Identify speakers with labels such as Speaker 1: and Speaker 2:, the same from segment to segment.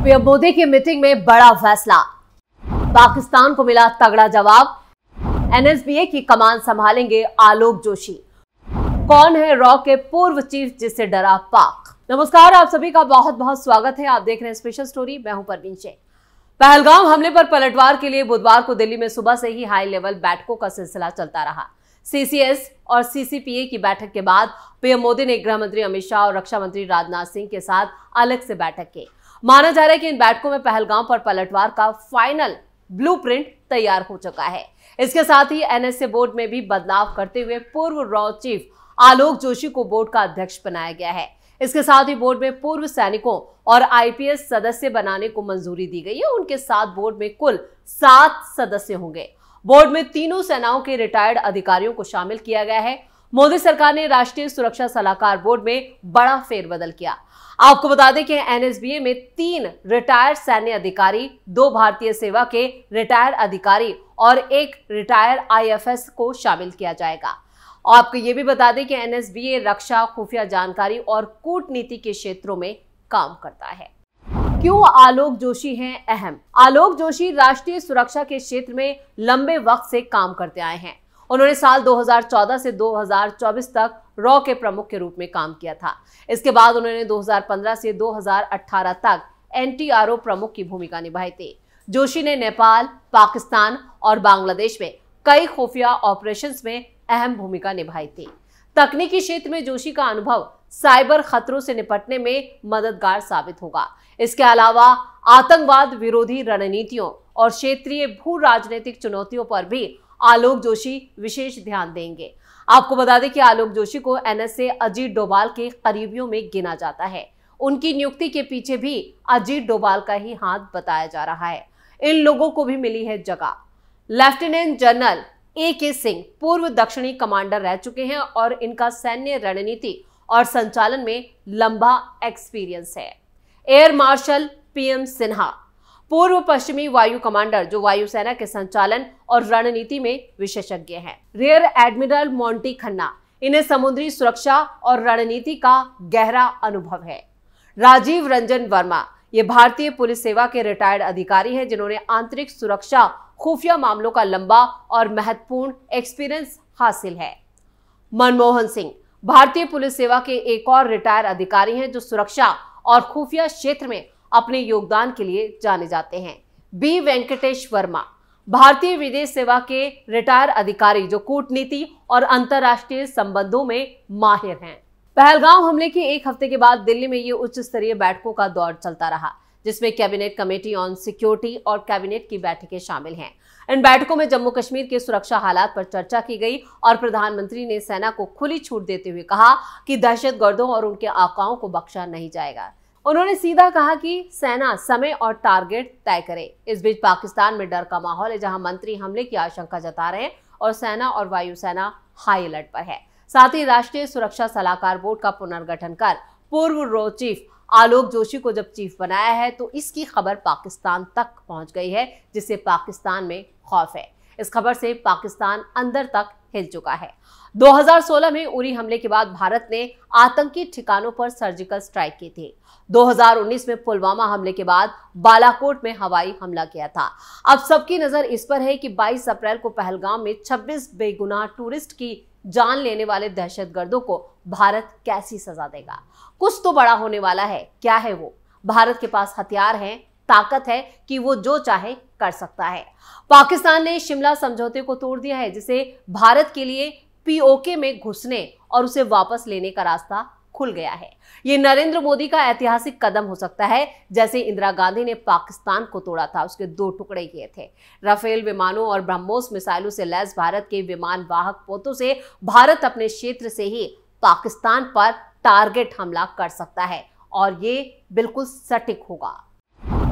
Speaker 1: PM Modi की meeting में बड़ा फैसला, पाकिस्तान को मिला तगड़ा जवाब। एनएसबीए की कमान संभालेंगे आलोक जोशी। कौन है रॉ के पूर्व चीफ जिससे डरा पाक। नमस्कार, आप सभी का बहुत बहुत स्वागत है। आप देख रहे हैं स्पेशल स्टोरी, मैं हूं परवीन शेख। पहलगाम हमले पर पलटवार के लिए बुधवार को दिल्ली में सुबह से ही हाई लेवल बैठकों का सिलसिला चलता रहा। सीसीएस और सीसीपीए की बैठक के बाद पीएम मोदी ने गृह मंत्री अमित शाह और रक्षा मंत्री राजनाथ सिंह के साथ अलग से बैठक की। माना जा रहा है कि इन बैठकों में पहलगाम पर पलटवार का फाइनल ब्लूप्रिंट तैयार हो चुका है। इसके साथ ही एनएसए बोर्ड में भी बदलाव करते हुए पूर्व रॉ चीफ आलोक जोशी को बोर्ड का अध्यक्ष बनाया गया है। इसके साथ ही बोर्ड में पूर्व सैनिकों और आईपीएस सदस्य बनाने को मंजूरी दी गई है। उनके साथ बोर्ड में कुल 7 सदस्य होंगे। बोर्ड में तीनों सेनाओं के रिटायर्ड अधिकारियों को शामिल किया गया है। मोदी सरकार ने राष्ट्रीय सुरक्षा सलाहकार बोर्ड में बड़ा फेरबदल किया। आपको बता दें कि एनएसबीए में 3 रिटायर्ड सैन्य अधिकारी, 2 भारतीय सेवा के रिटायर्ड अधिकारी और 1 रिटायर्ड आईएफएस को शामिल किया जाएगा। और आपको ये भी बता दें कि एनएसबीए रक्षा, खुफिया जानकारी और कूटनीति के क्षेत्रों में काम करता है। क्यों आलोक जोशी हैं अहम? आलोक जोशी राष्ट्रीय सुरक्षा के क्षेत्र में लंबे वक्त से काम करते आए हैं। उन्होंने साल 2014 से 2024 तक रॉ के प्रमुख के रूप में काम किया था। इसके बाद उन्होंने 2015 से 2018 तक एनटीआरओ प्रमुख की भूमिका निभाई थी। जोशी ने नेपाल, पाकिस्तान और बांग्लादेश में कई खुफिया ऑपरेशंस में अहम भूमिका निभाई थी। तकनीकी क्षेत्र में जोशी का अनुभव साइबर खतरों से निपटने में मददगार साबित होगा। इसके अलावा आतंकवाद विरोधी रणनीतियों और क्षेत्रीय भू राजनीतिक चुनौतियों पर भी आलोक जोशी विशेष ध्यान देंगे। आपको बता दें कि आलोक जोशी को एनएसए अजीत डोभाल के करीबियों में गिना जाता है। उनकी नियुक्ति के पीछे भी अजीत डोभाल का ही हाथ बताया जा रहा है। इन लोगों को भी मिली है जगह। लेफ्टिनेंट जनरल AK सिंह पूर्व दक्षिणी कमांडर रह चुके हैं और इनका सैन्य रणनीति और संचालन में लंबा एक्सपीरियंस है। एयर मार्शल PM सिन्हा पूर्व पश्चिमी वायु कमांडर, जो वायुसेना के संचालन और रणनीति में विशेषज्ञ हैं। रियर एडमिरल मोंटी खन्ना, इन्हें समुद्री सुरक्षा और रणनीति का गहरा अनुभव है। राजीव रंजन वर्मा, ये भारतीय पुलिस सेवा के रिटायर्ड अधिकारी हैं जिन्होंने आंतरिक सुरक्षा, खुफिया मामलों का लंबा और महत्वपूर्ण एक्सपीरियंस हासिल है। मनमोहन सिंह भारतीय पुलिस सेवा के एक और रिटायर्ड अधिकारी हैं जो सुरक्षा और खुफिया क्षेत्र में अपने योगदान के लिए जाने जाते हैं। बी वेंकटेश वर्मा भारतीय विदेश सेवा के रिटायर्ड अधिकारी जो कूटनीति और अंतर्राष्ट्रीय संबंधों में माहिर हैं। पहलगाम हमले के 1 हफ्ते के बाद दिल्ली में ये उच्च स्तरीय बैठकों का दौर चलता रहा, जिसमें कैबिनेट कमेटी ऑन सिक्योरिटी और कैबिनेट की बैठकें शामिल हैं। इन बैठकों में जम्मू कश्मीर के सुरक्षा हालात पर चर्चा की गई और प्रधानमंत्री ने सेना को खुली छूट देते हुए कहा कि दहशतगर्दों और उनके आकाओं को बख्शा नहीं जाएगा। उन्होंने सीधा कहा कि सेना समय और टारगेट तय करे। इस बीच पाकिस्तान में डर का माहौल है, जहां मंत्री हमले की आशंका जता रहे हैं और सेना और वायुसेना हाई अलर्ट पर है। साथ ही राष्ट्रीय सुरक्षा सलाहकार बोर्ड का पुनर्गठन कर पूर्व रॉ चीफ आलोक जोशी को जब चीफ बनाया है तो इसकी खबर पाकिस्तान तक पहुंच गई है, जिससे पाकिस्तान में खौफ है। इस खबर से पाकिस्तान अंदर तक हिल चुका है। 2016 में उरी हमले के बाद भारत ने आतंकी ठिकानों पर सर्जिकल स्ट्राइक की थी। 2019 में पुलवामा हमले के बाद बालाकोट में हवाई हमला किया था। अब सबकी नजर इस पर है कि 22 अप्रैल को पहलगाम में 26 बेगुनाह टूरिस्ट की जान लेने वाले दहशतगर्दों को भारत कैसी सजा देगा। कुछ तो बड़ा होने वाला है। क्या है वो? भारत के पास हथियार हैं, ताकत है कि वो जो चाहे कर सकता है। पाकिस्तान ने शिमला समझौते को तोड़ दिया है, जिसे भारत के लिए POK में घुसने और उसे वापस लेने का रास्ता खुल गया है। ये नरेंद्र मोदी का ऐतिहासिक कदम हो सकता है, जैसे इंदिरा गांधी ने पाकिस्तान को तोड़ा था, उसके 2 टुकड़े किए थे। राफेल विमानों और ब्रह्मोस मिसाइलों से लैस भारत के विमान वाहक पोतों से भारत अपने क्षेत्र से ही पाकिस्तान पर टारगेट हमला कर सकता है और ये बिल्कुल सटीक होगा।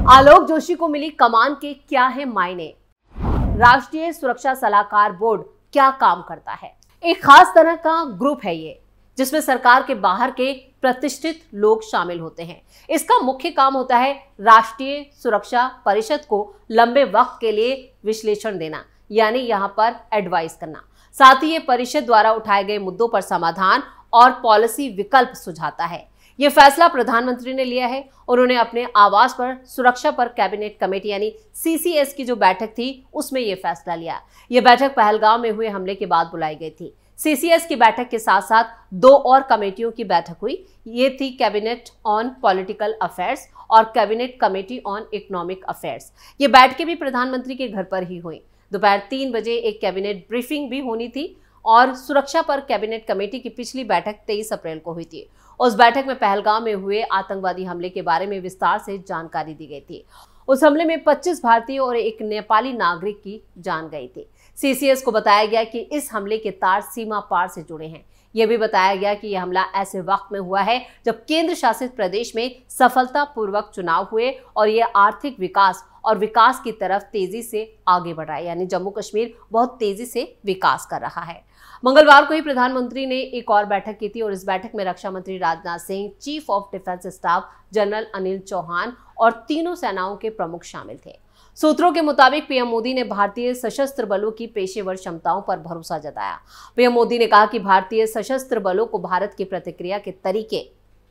Speaker 1: आलोक जोशी को मिली कमान के क्या है मायने? राष्ट्रीय सुरक्षा सलाहकार बोर्ड क्या काम करता है? एक खास तरह का ग्रुप है ये, जिसमें सरकार के बाहर के प्रतिष्ठित लोग शामिल होते हैं। इसका मुख्य काम होता है राष्ट्रीय सुरक्षा परिषद को लंबे वक्त के लिए विश्लेषण देना, यानी यहाँ पर एडवाइस करना। साथ ही ये परिषद द्वारा उठाए गए मुद्दों पर समाधान और पॉलिसी विकल्प सुझाता है। ये फैसला प्रधानमंत्री ने लिया है। उन्होंने अपने आवास पर सुरक्षा पर कैबिनेट कमेटी यानी CCS की जो बैठक थी उसमें यह फैसला लिया। यह बैठक पहलगाम में हुए हमले के बाद बुलाई गई थी। CCS की बैठक के साथ साथ 2 और कमेटियों की बैठक हुई। ये थी कैबिनेट ऑन पॉलिटिकल अफेयर्स और cabinet committee on economic affairs. ये बैठकें भी प्रधानमंत्री के घर पर ही हुई। दोपहर 3 बजे एक कैबिनेट ब्रीफिंग भी होनी थी और सुरक्षा पर कैबिनेट कमेटी की पिछली बैठक 23 अप्रैल को हुई थी। उस बैठक में पहलगाम में हुए आतंकवादी हमले के बारे में विस्तार से जानकारी दी गई थी। उस हमले में 25 भारतीय और एक नेपाली नागरिक की जान गई थी। CCS को बताया गया कि इस हमले के तार सीमा पार से जुड़े हैं। यह भी बताया गया कि यह हमला ऐसे वक्त में हुआ है जब केंद्र शासित प्रदेश में सफलतापूर्वक चुनाव हुए और यह आर्थिक विकास और विकास की तरफ तेजी से आगे बढ़ रहा है, यानी जम्मू कश्मीर बहुत तेजी से विकास कर रहा है। मंगलवार को ही प्रधानमंत्री ने एक और बैठक की थी और इस बैठक में रक्षा मंत्री Rajnath Singh, chief of defence staff general Anil Chauhan और तीनों सेनाओं के प्रमुख शामिल थे। सूत्रों के मुताबिक पीएम मोदी ने भारतीय सशस्त्र बलों की पेशेवर क्षमताओं पर भरोसा जताया। पीएम मोदी ने कहा कि भारतीय सशस्त्र बलों को भारत की प्रतिक्रिया के तरीके,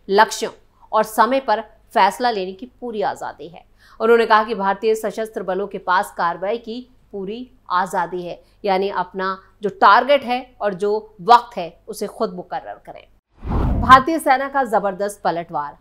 Speaker 1: लक्ष्यों और समय पर फैसला लेने की पूरी आजादी है। उन्होंने कहा कि भारतीय सशस्त्र बलों के पास कार्रवाई की पूरी आजादी है, यानी अपना जो टारगेट है और जो वक्त है उसे खुद मुकर्रर करें। भारतीय सेना का जबरदस्त पलटवार,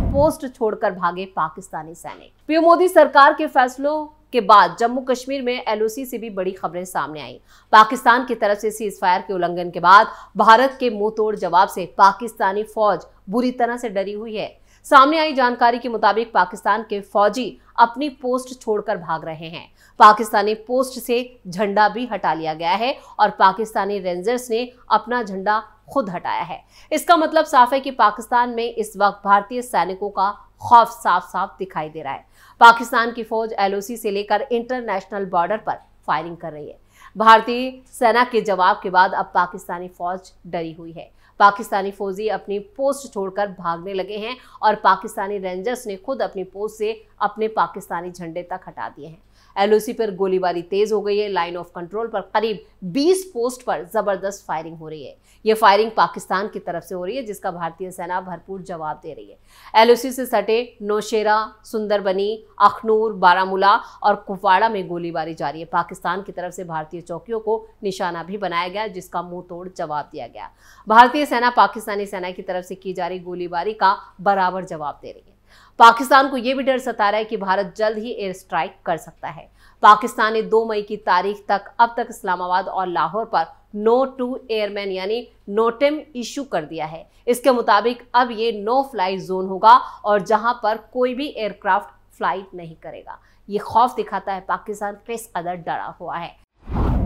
Speaker 1: पोस्ट छोड़कर भागे पाकिस्तानी सैनिक। पीएम मोदी सरकार के फैसलों के बाद जम्मू कश्मीर में LOC से भी बड़ी खबरें सामने आई। पाकिस्तान की तरफ से सीजफायर के उल्लंघन के बाद भारत के मुंह तोड़ जवाब से पाकिस्तानी फौज बुरी तरह से डरी हुई है। सामने आई जानकारी के मुताबिक पाकिस्तान के फौजी अपनी पोस्ट छोड़कर भाग रहे हैं। पाकिस्तानी पोस्ट से झंडा भी हटा लिया गया है और पाकिस्तानी रेंजर्स ने अपना झंडा खुद हटाया है। इसका मतलब साफ है कि पाकिस्तान में इस वक्त भारतीय सैनिकों का खौफ साफ साफ दिखाई दे रहा है। पाकिस्तान की फौज LOC से लेकर इंटरनेशनल बॉर्डर पर फायरिंग कर रही है। भारतीय सेना के जवाब के बाद अब पाकिस्तानी फौज डरी हुई है। पाकिस्तानी फौजी अपनी पोस्ट छोड़कर भागने लगे हैं और पाकिस्तानी रेंजर्स ने खुद अपनी पोस्ट से अपने पाकिस्तानी झंडे तक हटा दिए हैं। LOC पर गोलीबारी तेज हो गई है। लाइन ऑफ कंट्रोल पर करीब 20 पोस्ट पर जबरदस्त फायरिंग हो रही है। यह फायरिंग पाकिस्तान की तरफ से हो रही है, जिसका भारतीय सेना भरपूर जवाब दे रही है। LOC से सटे नौशेरा, सुंदरबनी, अखनूर, बारामूला और कुपवाड़ा में गोलीबारी जारी है। पाकिस्तान की तरफ से भारतीय चौकियों को निशाना भी बनाया गया, जिसका मुंह तोड़ जवाब दिया गया। भारतीय सेना पाकिस्तानी सेना की तरफ से की जा रही गोलीबारी का बराबर जवाब दे रही है। पाकिस्तान को यह भी डर सता रहा है कि भारत जल्द ही एयर स्ट्राइक कर सकता है। पाकिस्तान ने 2 मई की तारीख तक अब तक इस्लामाबाद और लाहौर पर नो टू एयरमैन यानी नोटेम इशू कर दिया है। इसके मुताबिक अब ये नो फ्लाई जोन होगा और जहां पर कोई भी एयरक्राफ्ट फ्लाइट नहीं करेगा। ये खौफ दिखाता है पाकिस्तान किस कदर डरा हुआ है।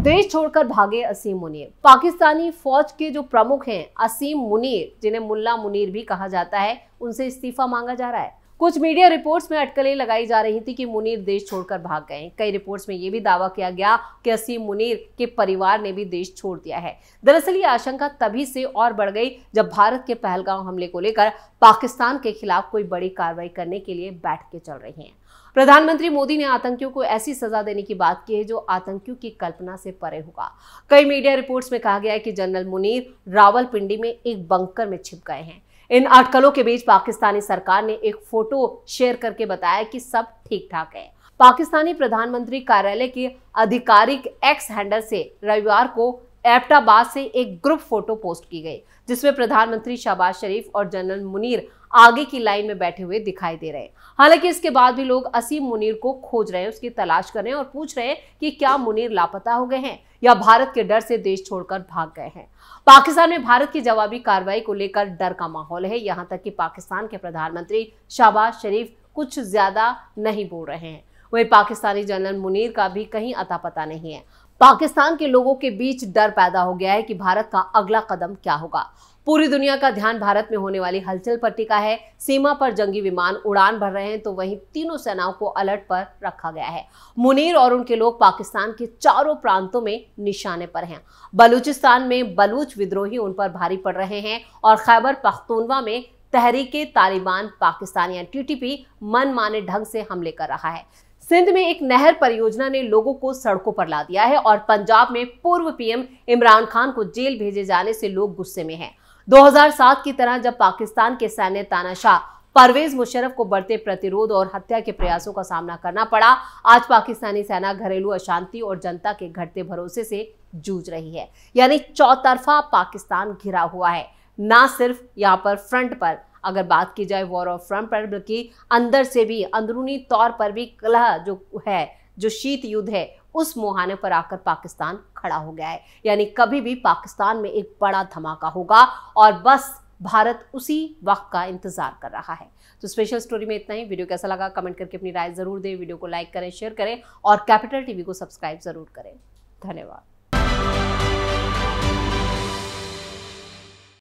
Speaker 1: देश छोड़कर भागे असीम मुनीर। पाकिस्तानी फौज के जो प्रमुख हैं असीम मुनीर, जिन्हें मुल्ला मुनीर भी कहा जाता है, उनसे इस्तीफा मांगा जा रहा है। कुछ मीडिया रिपोर्ट्स में अटकलें लगाई जा रही थी कि मुनीर देश छोड़कर भाग गए। कई रिपोर्ट्स में यह भी दावा किया गया कि असीम मुनीर के परिवार ने भी देश छोड़ दिया है। दरअसल ये आशंका तभी से और बढ़ गई जब भारत के पहलगाम हमले को लेकर पाकिस्तान के खिलाफ कोई बड़ी कार्रवाई करने के लिए बैठकें चल रही हैं। प्रधानमंत्री मोदी ने आतंकियों को ऐसी सजा देने की बात की है जो आतंकियों की कल्पना से परे होगा। कई मीडिया रिपोर्ट्स में कहा गया है कि जनरल मुनीर रावलपिंडी में एक बंकर में छिप गए हैं। इन अटकलों के बीच पाकिस्तानी सरकार ने एक फोटो शेयर करके बताया कि सब ठीक ठाक है। पाकिस्तानी प्रधानमंत्री कार्यालय के आधिकारिक एक्स हैंडल से रविवार को एबटाबाद से एक ग्रुप फोटो पोस्ट की गई, जिसमें प्रधानमंत्री शहबाज शरीफ और जनरल मुनीर आगे की लाइन में बैठे हुए दिखाई दे रहे हैं। हालांकि इसके बाद भी लोग असीम मुनीर को खोज रहे हैं, उसकी तलाश कर रहे हैं और पूछ रहे हैं कि क्या मुनीर लापता हो गए हैं या भारत के डर से देश छोड़कर भाग गए हैं। पाकिस्तान में भारत की जवाबी कार्रवाई को लेकर डर का माहौल है। यहां तक कि पाकिस्तान के प्रधानमंत्री शहबाज शरीफ कुछ ज्यादा नहीं बोल रहे हैं। वहीं पाकिस्तानी जनरल मुनीर का भी कहीं अता पता नहीं है। पाकिस्तान के लोगों के बीच डर पैदा हो गया है कि भारत का अगला कदम क्या होगा। पूरी दुनिया का ध्यान भारत में होने वाली हलचल पर टिका है। सीमा पर जंगी विमान उड़ान भर रहे हैं तो वहीं तीनों सेनाओं को अलर्ट पर रखा गया है। मुनीर और उनके लोग पाकिस्तान के चारों प्रांतों में निशाने पर हैं। बलूचिस्तान में बलूच विद्रोही उन पर भारी पड़ रहे हैं और खैबर पख्तूनवा में तहरीके तालिबान पाकिस्तान या TTP मनमाने ढंग से हमले कर रहा है। सिंध में एक नहर परियोजना ने लोगों को सड़कों पर ला दिया है और पंजाब में पूर्व PM इमरान खान को जेल भेजे जाने से लोग गुस्से में हैं। 2007 की तरह जब पाकिस्तान के सैन्य तानाशाह परवेज मुशर्रफ को बढ़ते प्रतिरोध और हत्या के प्रयासों का सामना करना पड़ा, आज पाकिस्तानी सेना घरेलू अशांति और जनता के घटते भरोसे से जूझ रही है। यानी चौतरफा पाकिस्तान घिरा हुआ है। ना सिर्फ यहाँ पर फ्रंट पर अगर बात की जाए वॉर ऑफ फ्रंट पर, बल्कि अंदर से भी, अंदरूनी तौर पर भी कलह जो शीत युद्ध है, उस मुहाने पर आकर पाकिस्तान खड़ा हो गया है। यानी कभी भी पाकिस्तान में एक बड़ा धमाका होगा और बस भारत उसी वक्त का इंतजार कर रहा है। तो स्पेशल स्टोरी में इतना ही। वीडियो कैसा लगा कमेंट करके अपनी राय जरूर दें। वीडियो को लाइक करें, शेयर करें और कैपिटल टीवी को सब्सक्राइब जरूर करें। धन्यवाद।